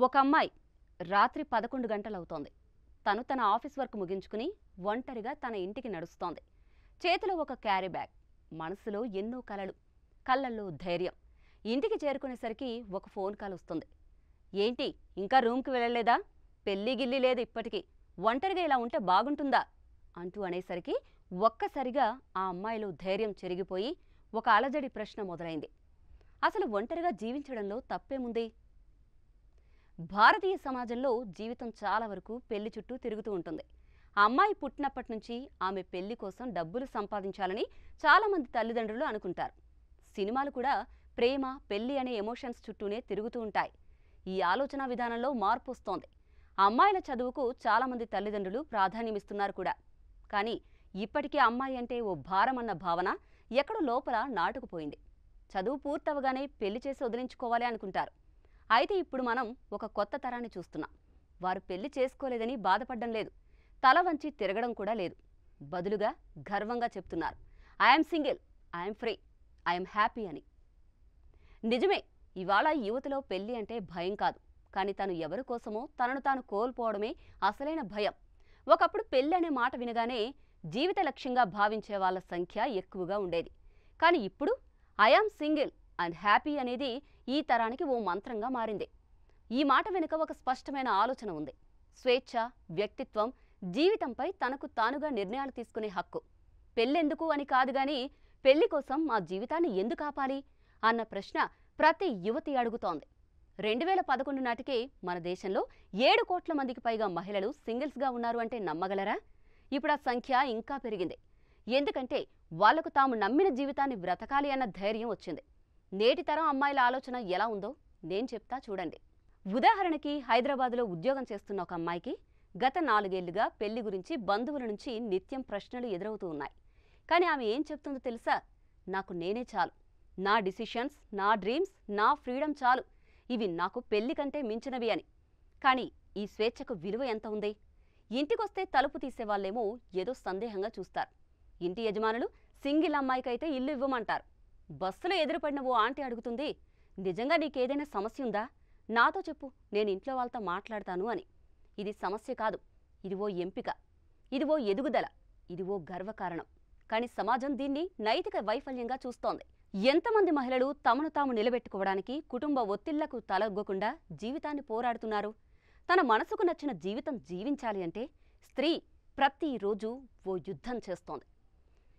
ఒక అమ్మాయి రాత్రి 11 గంటలవుతోంది. తన ఆఫీస్ వర్క్ ముగించుకుని ఒంటరిగా తన ఇంటికి నడుస్తోంది. చేతిలో ఒక క్యారీ బ్యాగ్, మనసులో ఎన్నో కలలు, కళ్ళల్లో ధైర్యం. ఇంటికి చేరుకునేసరికి ఒక ఫోన్ కాల్ వస్తుంది. ఏంటి ఇంకా రూమ్కి వెళ్ళలేదా? పెళ్లి గిల్లి లేదు ఇప్పటికీ, ఒంటరిగా ఇలా ఉంటే బాగుంటుందా అంటూ అనేసరికి ఒక్కసారిగా ఆ అమ్మాయిలో ధైర్యం చెరిగిపోయి ఒక అలజడి ప్రశ్న మొదలైంది. అసలు ఒంటరిగా జీవించడంలో తప్పేముంది? భారతీయ సమాజంలో జీవితం చాలా వరకు పెళ్లి చుట్టూ తిరుగుతూ ఉంటుంది. ఆ అమ్మాయి పుట్టినప్పటి నుంచి ఆమె పెళ్లి కోసం డబ్బులు సంపాదించాలని చాలామంది తల్లిదండ్రులు అనుకుంటారు. సినిమాలు కూడా ప్రేమ, పెళ్లి అనే ఎమోషన్స్ చుట్టూనే తిరుగుతూ ఉంటాయి. ఈ ఆలోచన విధానంలో మార్పు వస్తోంది. ఆ అమ్మాయిల చదువుకు చాలామంది తల్లిదండ్రులు ప్రాధాన్యమిస్తున్నారు కూడా. కానీ ఇప్పటికీ అమ్మాయి అంటే ఓ భారం అన్న భావన ఎక్కడో లోపల నాటుకుపోయింది. చదువు పూర్తవగానే పెళ్లి చేసి వదిలించుకోవాలి అనుకుంటారు. అయితే ఇప్పుడు మనం ఒక కొత్త తరాన్ని చూస్తున్నాం. వారు పెళ్లి చేసుకోలేదని బాధపడడం లేదు, తల వంచి తిరగడం కూడా లేదు. బదులుగా గర్వంగా చెప్తున్నారు, I'm single, I'm free, I'm happy అని. నిజమే, ఇవాళ యువతలో పెళ్లి అంటే భయం కాదు, కానీ తను ఎవరి కోసమో తనను తాను కోల్పోవడమే అసలైన భయం. ఒకప్పుడు పెళ్లి అనే మాట వినగానే జీవిత లక్ష్యంగా భావించే వాళ్ళ సంఖ్య ఎక్కువగా ఉండేది. కానీ ఇప్పుడు ఐఆమ్ సింగిల్ అండ్ హ్యాపీ అనేది ఈ తరానికి ఓ మంత్రంగా మారింది. ఈ మాట వెనుక ఒక స్పష్టమైన ఆలోచన ఉంది. స్వేచ్ఛ, వ్యక్తిత్వం, జీవితంపై తనకు తానుగా నిర్ణయాలు తీసుకునే హక్కు. పెళ్ళెందుకు అని కాదు గాని, పెళ్లి కోసం మా జీవితాన్ని ఎందుకు ఆపాలి అన్న ప్రశ్న ప్రతి యువతి అడుగుతోంది. 2011 నాటికే మన దేశంలో 7 కోట్ల మందికి పైగా మహిళలు సింగిల్స్గా ఉన్నారు అంటే నమ్మగలరా? ఇప్పుడు ఆ సంఖ్య ఇంకా పెరిగింది. ఎందుకంటే వాళ్లకు తాము నమ్మిన జీవితాన్ని బ్రతకాలి అన్న ధైర్యం వచ్చింది. నేటి తరం అమ్మాయిల ఆలోచన ఎలా ఉందో నేను చెప్తా చూడండి. ఉదాహరణకి హైదరాబాద్లో ఉద్యోగం చేస్తున్న ఒక అమ్మాయికి గత 4 ఏళ్లుగా పెళ్లి గురించి బంధువుల నుంచి నిత్యం ప్రశ్నలు ఎదురవుతూ ఉన్నాయి. కానీ ఆమె ఏం చెప్తుందో తెలుసా? నాకు నేనే చాలు, నా డిసిషన్స్, నా డ్రీమ్స్, నా ఫ్రీడమ్ చాలు, ఇవి నాకు పెళ్లి కంటే మించినవి అని. కానీ ఈ స్వేచ్ఛకు విలువ ఎంత ఉంది? ఇంటికొస్తే తలుపు తీసేవాళ్లేమో ఏదో సందేహంగా చూస్తారు. ఇంటి యజమానులు సింగిల్ అమ్మాయికైతే ఇల్లు ఇవ్వమంటారు. బస్సులో ఎదురుపడిన ఓ ఆంటీ అడుగుతుంది, నిజంగా నీకేదైనా సమస్య ఉందా? నాతో చెప్పు, నేను ఇంట్లో వాళ్ళతో మాట్లాడతాను అని. ఇది సమస్య కాదు, ఇది ఓ ఎంపిక, ఇది ఓ ఎదుగుదల, ఇది ఓ గర్వకారణం. కానీ సమాజం దీన్ని నైతిక వైఫల్యంగా చూస్తోంది. ఎంతమంది మహిళలు తమను తాము నిలబెట్టుకోవడానికి కుటుంబ ఒత్తిళ్లకు తలొగ్గకుండా జీవితాన్ని పోరాడుతున్నారు? తన మనసుకు నచ్చిన జీవితం జీవించాలి అంటే స్త్రీ ప్రతిరోజు ఓ యుద్ధం చేస్తోంది.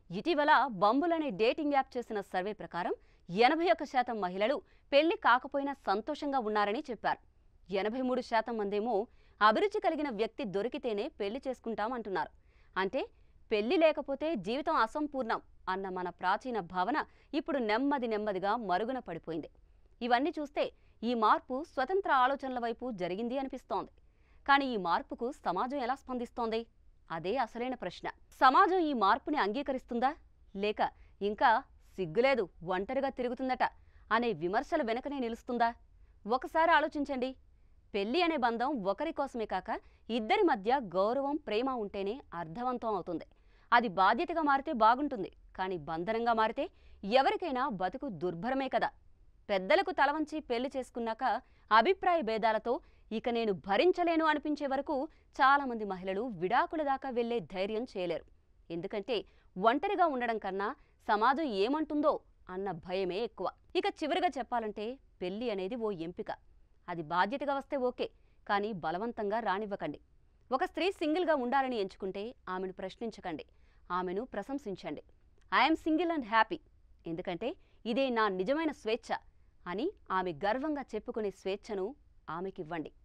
ఇటీవల బంబుల్ అనే డేటింగ్ యాప్ చేసిన సర్వే ప్రకారం 81% మహిళలు పెళ్లి కాకపోయినా సంతోషంగా ఉన్నారని చెప్పారు. 83% మందేమో అభిరుచి కలిగిన వ్యక్తి దొరికితేనే పెళ్లి చేసుకుంటామంటున్నారు. అంటే పెళ్లి లేకపోతే జీవితం అసంపూర్ణం అన్న మన ప్రాచీన భావన ఇప్పుడు నెమ్మదిగా మరుగున పడిపోయింది. ఇవన్నీ చూస్తే ఈ మార్పు స్వతంత్ర ఆలోచనల వైపు జరిగింది అనిపిస్తోంది. కానీ ఈ మార్పుకు సమాజం ఎలా స్పందిస్తోంది? అదే అసలైన ప్రశ్న. సమాజం ఈ మార్పుని అంగీకరిస్తుందా, లేక ఇంకా సిగ్గులేదు, ఒంటరిగా తిరుగుతుందట అనే విమర్శల వెనకనే నిలుస్తుందా? ఒకసారి ఆలోచించండి. పెళ్లి అనే బంధం ఒకరి కోసమే కాక ఇద్దరి మధ్య గౌరవం, ప్రేమ ఉంటేనే అర్థవంతం అవుతుంది. అది బాధ్యతగా మారితే బాగుంటుంది, కానీ బంధనంగా మారితే ఎవరికైనా బతుకు దుర్భరమే కదా. పెద్దలకు తలవంచి పెళ్లి చేసుకున్నాక అభిప్రాయ భేదాలతో ఇక నేను భరించలేను అనిపించే వరకు చాలామంది మహిళలు విడాకుల దాకా వెళ్లే ధైర్యం చేయలేరు. ఎందుకంటే ఒంటరిగా ఉండడం కన్నా సమాజం ఏమంటుందో అన్న భయమే ఎక్కువ. ఇక చివరిగా చెప్పాలంటే పెళ్లి అనేది ఓ ఎంపిక. అది బాధ్యతగా వస్తే ఓకే, కానీ బలవంతంగా రానివ్వకండి. ఒక స్త్రీ సింగిల్గా ఉండాలని ఎంచుకుంటే ఆమెను ప్రశ్నించకండి, ఆమెను ప్రశంసించండి. ఐఎమ్ సింగిల్ అండ్ హ్యాపీ, ఎందుకంటే ఇదే నా నిజమైన స్వేచ్ఛ అని ఆమె గర్వంగా చెప్పుకునే స్వేచ్ఛను ఆమెకివ్వండి.